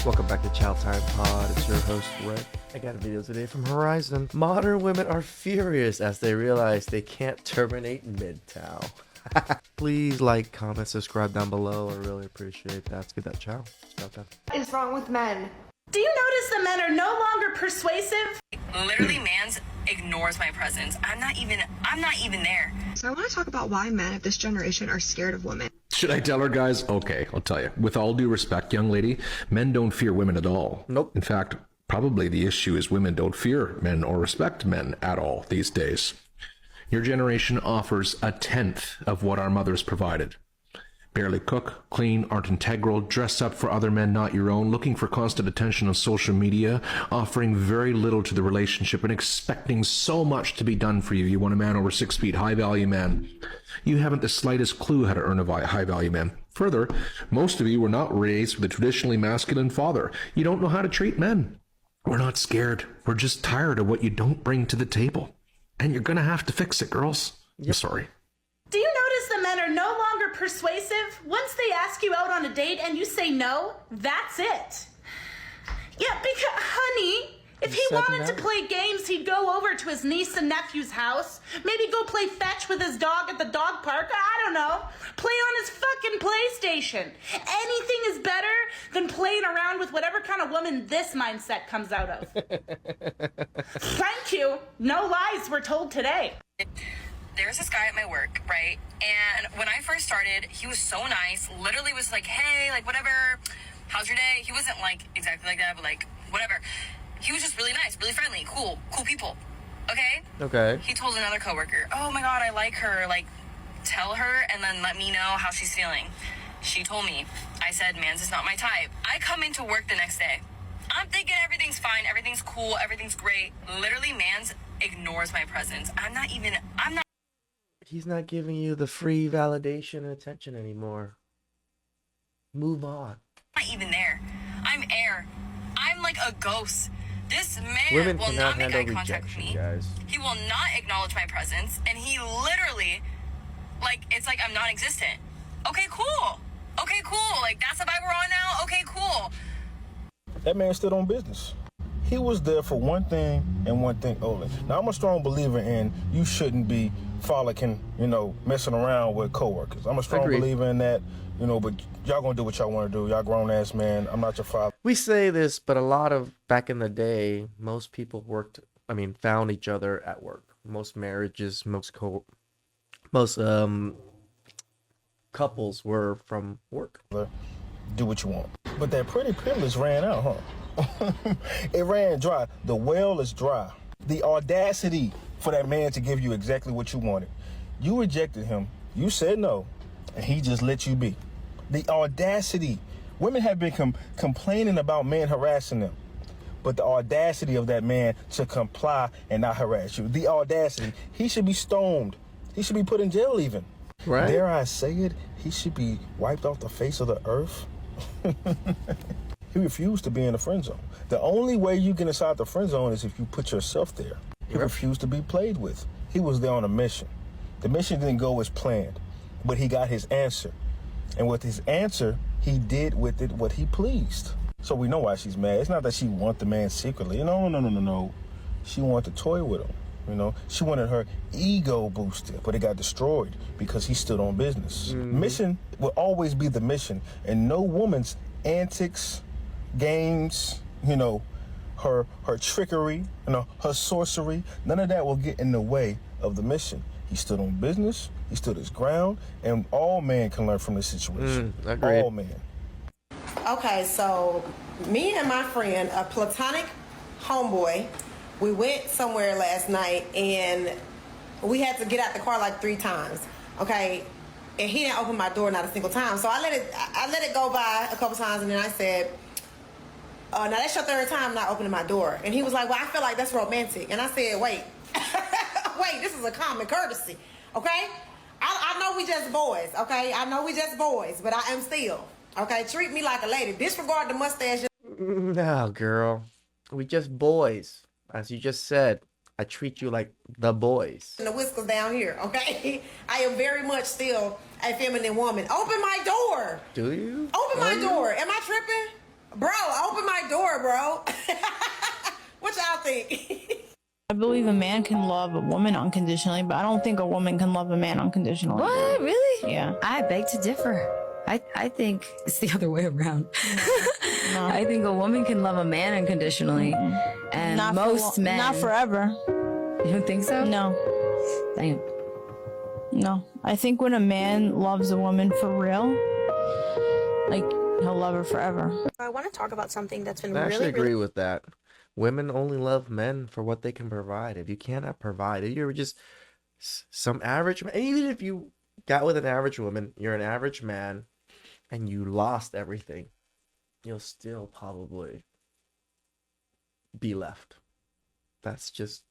Welcome back to TheChowTimePod. It's your host, Red. I got a video today from Horizon. Modern women are furious as they realize they can't terminate MGTOW. Please like, comment, subscribe down below. I really appreciate that. Let's get that chow. What is wrong with men? Do you notice the men are no longer persuasive? Literally, mans ignores my presence. I'm not even there. So I want to talk about why men of this generation are scared of women. Should I tell her, guys? Okay, I'll tell you. With all due respect, young lady, men don't fear women at all. Nope. In fact, probably the issue is women don't fear men or respect men at all these days. Your generation offers a tenth of what our mothers provided. Barely cook, clean, aren't integral, dress up for other men not your own, looking for constant attention on social media, offering very little to the relationship and expecting so much to be done for you. You want a man over 6 feet, high-value man. You haven't the slightest clue how to earn a high-value man. Further, most of you were not raised with a traditionally masculine father. You don't know how to treat men. We're not scared. We're just tired of what you don't bring to the table. And you're going to have to fix it, girls. Yep. I'm sorry. Do you notice the men are no longer persuasive? Once they ask you out on a date and you say no, that's it. Yeah, because, honey, if he wanted to play games, he'd go over to his niece and nephew's house, maybe go play fetch with his dog at the dog park, I don't know, play on his fucking PlayStation. Anything is better than playing around with whatever kind of woman this mindset comes out of. Thank you. No lies were told today. There's this guy at my work, right? And when I first started, he was so nice. Literally was like, hey, like, whatever, how's your day? He wasn't like exactly like that, but like, whatever. He was just really nice, really friendly, cool people. Okay? He told another coworker, oh my God, I like her. Like, tell her and then let me know how she's feeling. She told me. I said, mans is not my type. I come into work the next day. I'm thinking everything's fine, everything's cool, everything's great. Literally, mans ignores my presence. I'm not. He's not giving you the free validation and attention anymore. Move on. Not even there. I'm air. I'm like a ghost. This man Women will cannot not make handle eye contact with rejection, me. guys. He will not acknowledge my presence, and he literally, like, it's like I'm non-existent. Okay, cool. Like, that's the vibe we're on now. Okay, cool. That man stood on business. He was there for one thing and one thing only. Now, I'm a strong believer in you shouldn't be frolicking, messing around with coworkers. I'm a strong believer in that, but y'all gonna do what y'all want to do. Y'all grown-ass man. I'm not your father. We say this, but a lot of back in the day, most people found each other at work. Most marriages, most couples were from work. Do what you want. But that pretty privilege ran out, huh? It ran dry. The well is dry. The audacity for that man to give you exactly what you wanted. You rejected him. You said no. And he just let you be. The audacity. Women have been complaining about men harassing them. But the audacity of that man to comply and not harass you. The audacity. He should be stoned. He should be put in jail even. Right. Dare I say it? He should be wiped off the face of the earth. He refused to be in the friend zone. The only way you get inside the friend zone is if you put yourself there. He refused to be played with. He was there on a mission. The mission didn't go as planned, but he got his answer. And with his answer, he did with it what he pleased. So we know why she's mad. It's not that she wanted the man secretly. No. She wanted to toy with him. She wanted her ego boosted, but it got destroyed because he stood on business. Mission will always be the mission, and no woman's antics, games, her trickery, her sorcery, none of that will get in the way of the mission. He stood on business, he stood his ground, and all men can learn from this situation. Agreed. All men. Okay, so me and my friend, a platonic homeboy, we went somewhere last night and we had to get out the car like 3 times. Okay, and he didn't open my door not a single time. So I let it go by a couple times, and then I said, now that's your 3rd time not opening my door. And he was like, well, I feel like that's romantic. And I said, wait, this is a common courtesy, okay? I know we just boys, okay? I know we just boys, but I am still, okay? Treat me like a lady. Disregard the mustache. No, girl. We just boys. As you just said, I treat you like the boys. And the whiskers down here, okay? I am very much still a feminine woman. Open my door. Do you? Open my door. Am I tripping? Bro, open my door, bro. What y'all think? I believe a man can love a woman unconditionally, but I don't think a woman can love a man unconditionally. What? Really? Yeah. I beg to differ. I think it's the other way around. No. I think a woman can love a man unconditionally. And Not most men... Not forever. You don't think so? No. Damn. No. I think when a man loves a woman for real, like, he'll love her forever. I want to talk about something that's been I really, actually agree really with that. Women only love men for what they can provide. If you cannot provide, if you're just some average man, even if you got with an average woman, you're an average man, and you lost everything, you'll still probably be left. That's just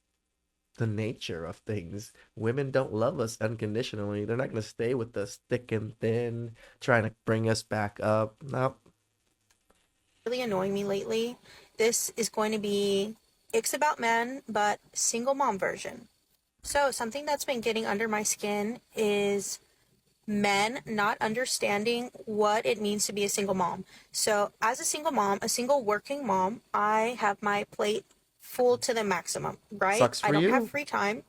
the nature of things. Women don't love us unconditionally. They're not going to stay with us thick and thin, trying to bring us back up. Nope. really annoying me lately. This is going to be Icks About Men, but single mom version. So something that's been getting under my skin is men not understanding what it means to be a single mom. So as a single mom, a single working mom, I have my plate full to the maximum, right? Sucks for I don't you. have free time.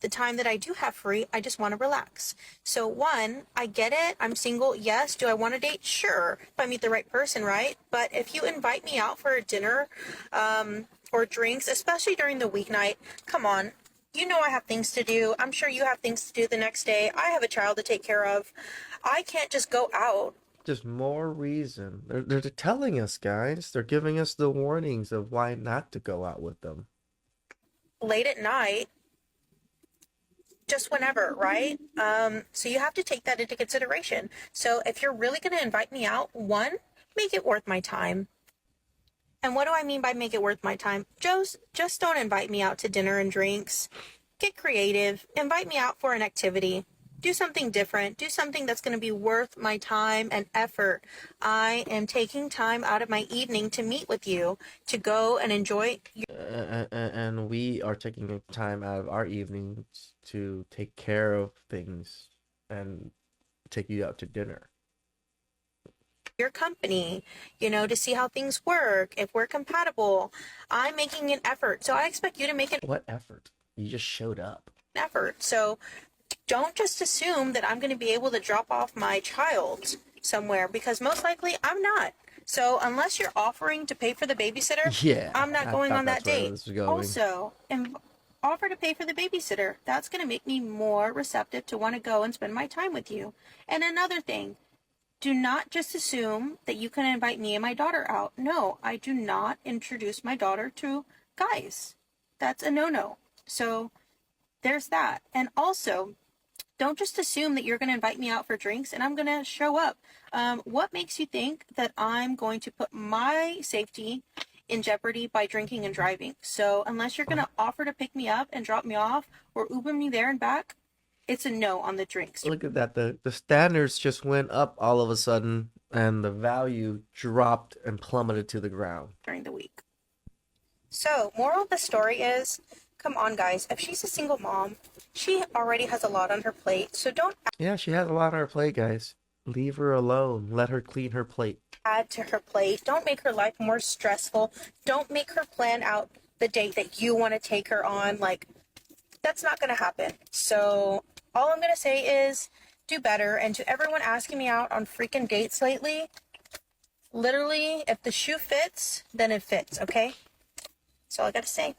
The time that I do have free, I just want to relax. So one, I get it. I'm single. Yes. Do I want to date? Sure. If I meet the right person, right? But if you invite me out for a dinner, or drinks, especially during the weeknight, come on. You know I have things to do. I'm sure you have things to do the next day. I have a child to take care of. I can't just go out. Just more reason. They're telling us, guys. They're giving us the warnings of why not to go out with them. Late at night, just whenever, right? So you have to take that into consideration. So if you're really going to invite me out, one, make it worth my time. And what do I mean by make it worth my time? Just don't invite me out to dinner and drinks. Get creative. Invite me out for an activity. Do something different. Do something that's going to be worth my time and effort. I am taking time out of my evening to meet with you, to go and enjoy. And we are taking time out of our evenings to take care of things and take you out to dinner. Your company, to see how things work, if we're compatible. I'm making an effort, so I expect you to make an What effort? You just showed up. effort. So don't just assume that I'm going to be able to drop off my child somewhere, because most likely I'm not. So unless you're offering to pay for the babysitter, Yeah, I'm not I going thought on that that's where date. this was going. Also, offer to pay for the babysitter. That's going to make me more receptive to want to go and spend my time with you. And another thing, do not just assume that you can invite me and my daughter out. No, I do not introduce my daughter to guys. That's a no-no. So there's that. And also, don't just assume that you're going to invite me out for drinks and I'm going to show up. What makes you think that I'm going to put my safety in jeopardy by drinking and driving? So unless you're going to offer to pick me up and drop me off or Uber me there and back, it's a no on the drinks. Look at that. The standards just went up all of a sudden, and the value dropped and plummeted to the ground. During the week. So, moral of the story is, come on guys, if she's a single mom, she already has a lot on her plate, so don't Yeah, she has a lot on her plate, guys. Leave her alone. Let her clean her plate. add to her plate. Don't make her life more stressful. Don't make her plan out the date that you want to take her on. Like, that's not going to happen. So, all I'm going to say is, do better. And to everyone asking me out on freaking dates lately, literally, if the shoe fits, then it fits, okay? That's all I got to say.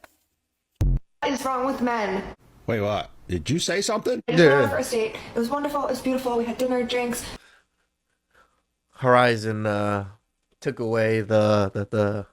What is wrong with men? Wait, what? Did you say something? I just went on our first date. It was wonderful. It was beautiful. We had dinner, drinks. Horizon took away the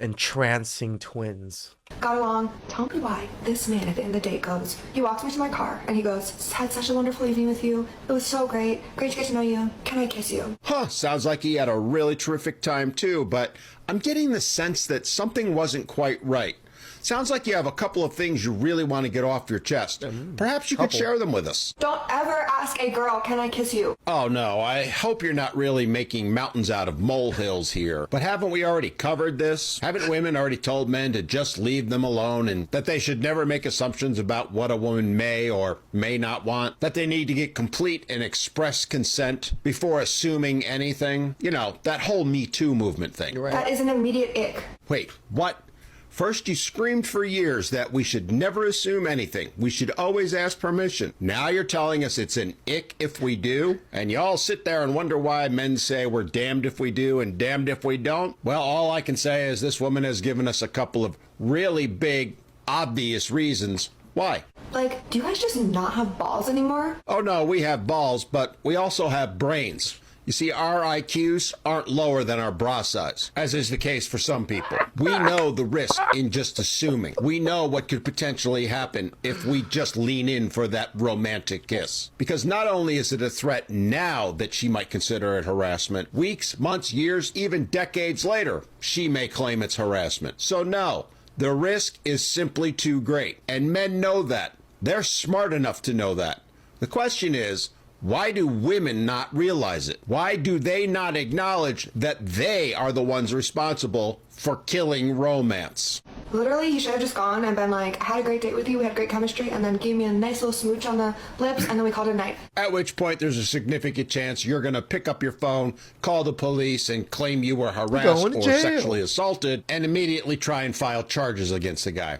entrancing twins. Got along. Tell me why this man at the end of the date goes. He walks me to my car and he goes, had such a wonderful evening with you. It was so great. Great to get to know you. Can I kiss you? Huh, sounds like he had a really terrific time too, but I'm getting the sense that something wasn't quite right. Sounds like you have a couple of things you really want to get off your chest. Perhaps you could share them with us. Don't ever ask a girl, can I kiss you? Oh no, I hope you're not really making mountains out of molehills here. But haven't we already covered this? Haven't women already told men to just leave them alone and that they should never make assumptions about what a woman may or may not want? That they need to get complete and express consent before assuming anything? You know, that whole Me Too movement thing. That is an immediate ick. Wait, what? First, you screamed for years that we should never assume anything. We should always ask permission. Now you're telling us it's an ick if we do? And you all sit there and wonder why men say we're damned if we do and damned if we don't? Well, all I can say is this woman has given us a couple of really big, obvious reasons why. Like, do you guys just not have balls anymore? Oh no, we have balls, but we also have brains. You see, our IQs aren't lower than our bra size, as is the case for some people. We know the risk in just assuming. We know what could potentially happen if we just lean in for that romantic kiss. Because not only is it a threat now that she might consider it harassment, weeks, months, years, even decades later, she may claim it's harassment. So no, the risk is simply too great. And men know that. They're smart enough to know that. The question is, why do women not realize it? Why do they not acknowledge that they are the ones responsible for killing romance? Literally, he should have just gone and been like, I had a great date with you, we had great chemistry, and then gave me a nice little smooch on the lips, and then we called it a night. At which point, there's a significant chance you're going to pick up your phone, call the police, and claim you were harassed or sexually assaulted, and immediately try and file charges against the guy.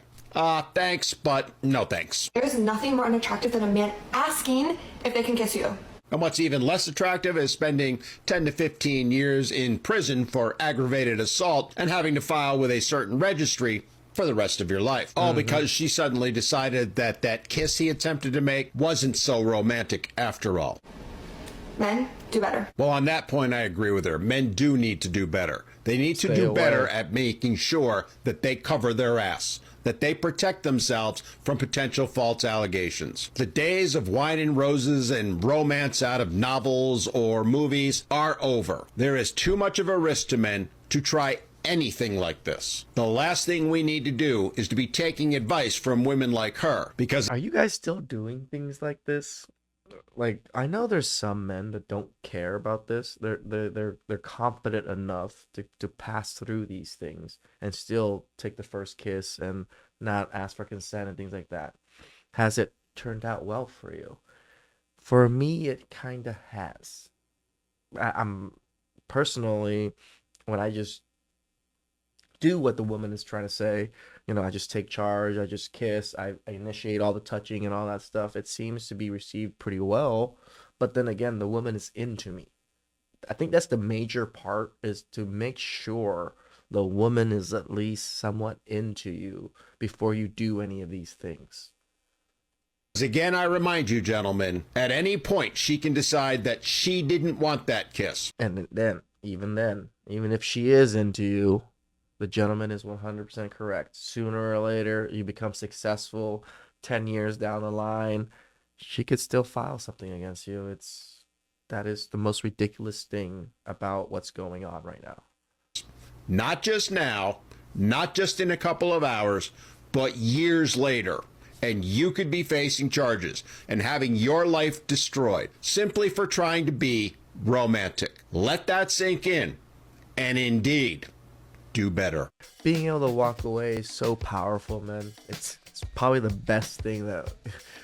Thanks, but no thanks. There's nothing more unattractive than a man asking if they can kiss you. And what's even less attractive is spending 10 to 15 years in prison for aggravated assault and having to file with a certain registry for the rest of your life. All because she suddenly decided that that kiss he attempted to make wasn't so romantic after all. Men, do better. Well, on that point, I agree with her. Men do need to do better. They need to do better at making sure that they cover their ass, that they protect themselves from potential false allegations. The days of wine and roses and romance out of novels or movies are over. There is too much of a risk to men to try anything like this. The last thing we need to do is to be taking advice from women like her, because... Are you guys still doing things like this? Like, I know there's some men that don't care about this. They're confident enough to pass through these things and still take the first kiss and not ask for consent and things like that. Has it turned out well for you? For me, it kind of has. I'm personally, when I just do what the woman is trying to say, you know, I just take charge, I just kiss, I initiate all the touching and all that stuff, it seems to be received pretty well. But then again, the woman is into me. I think that's the major part, is to make sure the woman is at least somewhat into you before you do any of these things. Again, I remind you, gentlemen, at any point she can decide that she didn't want that kiss. And then, even if she is into you, the gentleman is 100% correct. Sooner or later, you become successful. 10 years down the line, she could still file something against you. That is the most ridiculous thing about what's going on right now. Not just now, not just in a couple of hours, but years later. And you could be facing charges and having your life destroyed simply for trying to be romantic. Let that sink in. And indeed, do better. Being able to walk away is so powerful, man. It's probably the best thing that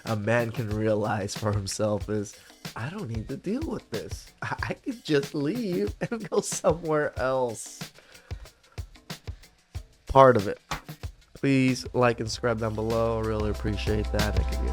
a man can realize for himself is, I don't need to deal with this. I could just leave and go somewhere else. Part of it. Please like and subscribe down below. I really appreciate that. It could be